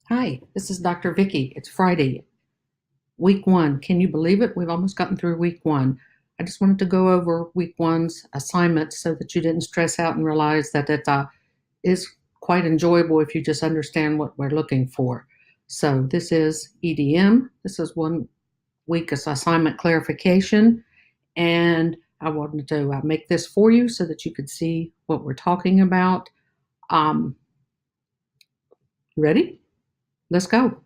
Hi, this is Dr. Vicky. It's Friday, week one. Can you believe it? We've almost gotten through week one. I just wanted to go over week one's assignment so that you didn't stress out and realize that it is quite enjoyable if you just understand what we're looking for. So this is EDM. This is 1 week assignment clarification, and I wanted to make this for you so that you could see what we're talking about. You ready? Let's go.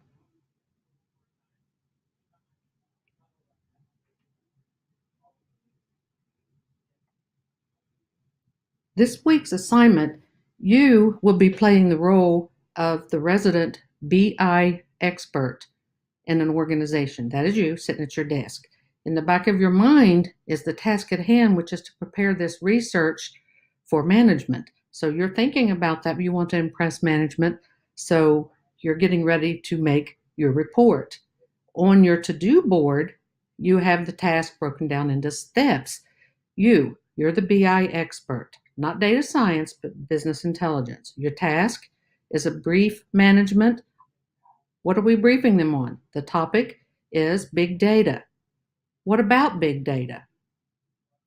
This week's assignment, you will be playing the role of the resident BI expert in an organization. That is you sitting at your desk. In the back of your mind is the task at hand, which is to prepare this research for management. So you're thinking about that. You want to impress management. So you're getting ready to make your report. On your to-do board, you have the task broken down into steps. You're the BI expert, not data science, but business intelligence. Your task is a brief management. What are we briefing them on? The topic is big data. What about big data?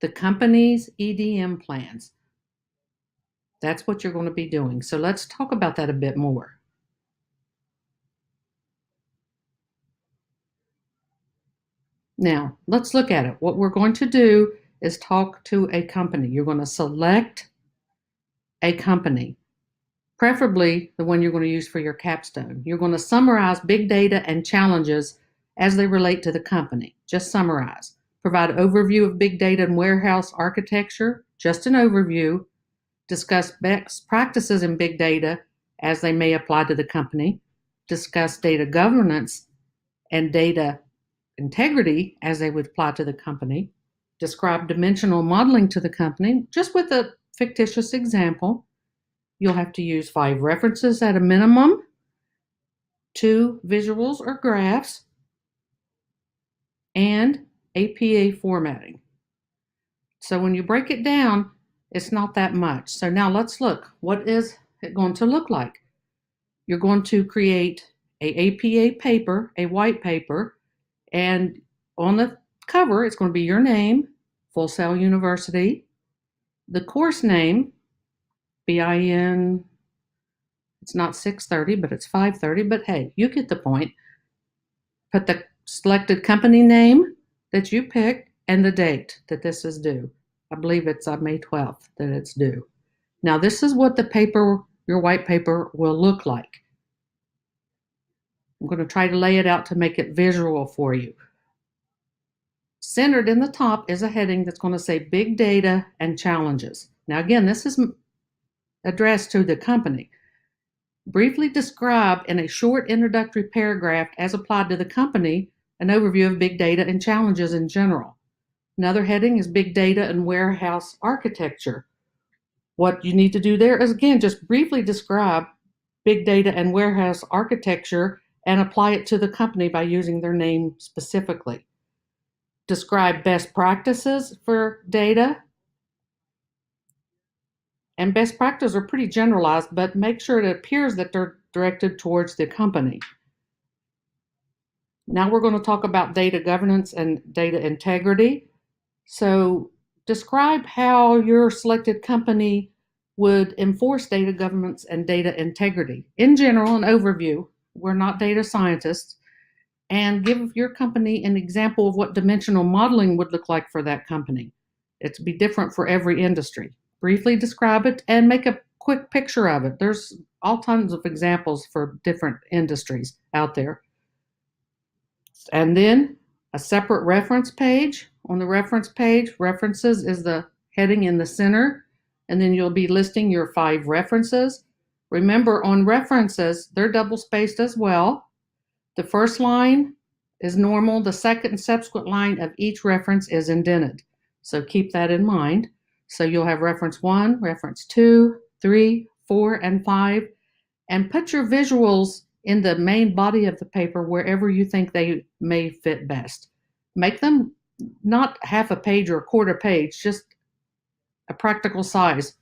The company's EDM plans. That's what you're going to be doing. So let's talk about that a bit more. Now, let's look at it. What we're going to do is talk to a company. You're going to select a company, preferably the one you're going to use for your capstone. You're going to summarize big data and challenges as they relate to the company. Just summarize. Provide overview of big data and warehouse architecture, just an overview. Discuss best practices in big data as they may apply to the company. Discuss data governance and data integrity as they would apply to the company. Describe dimensional modeling to the company, just with a fictitious example. You'll have to use 5 references at a minimum, 2 visuals or graphs, and APA formatting. So when you break it down, it's not that much. So now let's look. What is it going to look like? You're going to create a APA paper, a white paper, and on the cover, it's going to be your name, Full Sail University, the course name, BIN, it's not 6:30, but it's 5:30, but hey, you get the point. Put the selected company name that you pick and the date that this is due. I believe it's May 12th that it's due. Now, this is what the paper, your white paper, will look like. I'm going to try to lay it out to make it visual for you. Centered in the top is a heading that's going to say Big Data and Challenges. Now, again, this is addressed to the company. Briefly describe in a short introductory paragraph as applied to the company an overview of big data and challenges in general. Another heading is Big Data and Warehouse Architecture. What you need to do there is, again, just briefly describe big data and warehouse architecture and apply it to the company by using their name specifically. Describe best practices for data. And best practices are pretty generalized, but make sure it appears that they're directed towards the company. Now we're going to talk about data governance and data integrity. So describe how your selected company would enforce data governance and data integrity. In general, an overview. We're not data scientists. And give your company an example of what dimensional modeling would look like for that company. It's be different for every industry. Briefly describe it and make a quick picture of it. There's all tons of examples for different industries out there. And then a separate reference page. On the reference page, references is the heading in the center, and then you'll be listing your 5 references. Remember, on references, they're double spaced as well. The first line is normal. The second and subsequent line of each reference is indented. So keep that in mind. So you'll have reference 1, reference 2, 3, 4, and 5, and put your visuals in the main body of the paper wherever you think they may fit best. Make them not half a page or a quarter page, just a practical size,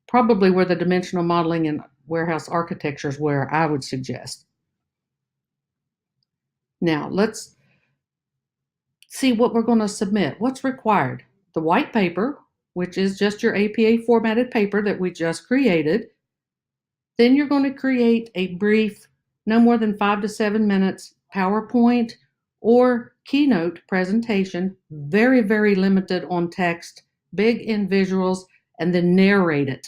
probably where the dimensional modeling and warehouse architecture is where I would suggest. Now, let's see what we're going to submit. What's required? The white paper, which is just your APA formatted paper that we just created. Then you're going to create a brief, no more than 5 to 7 minutes PowerPoint or keynote presentation, very, very limited on text, big in visuals, and then narrate it.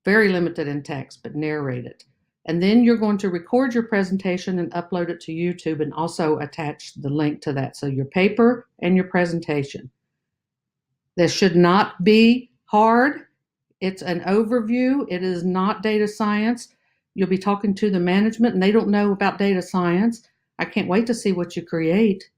Very limited in text, but narrate it. And then you're going to record your presentation and upload it to YouTube and also attach the link to that. So your paper and your presentation. This should not be hard. It's an overview. It is not data science. You'll be talking to the management and they don't know about data science. I can't wait to see what you create.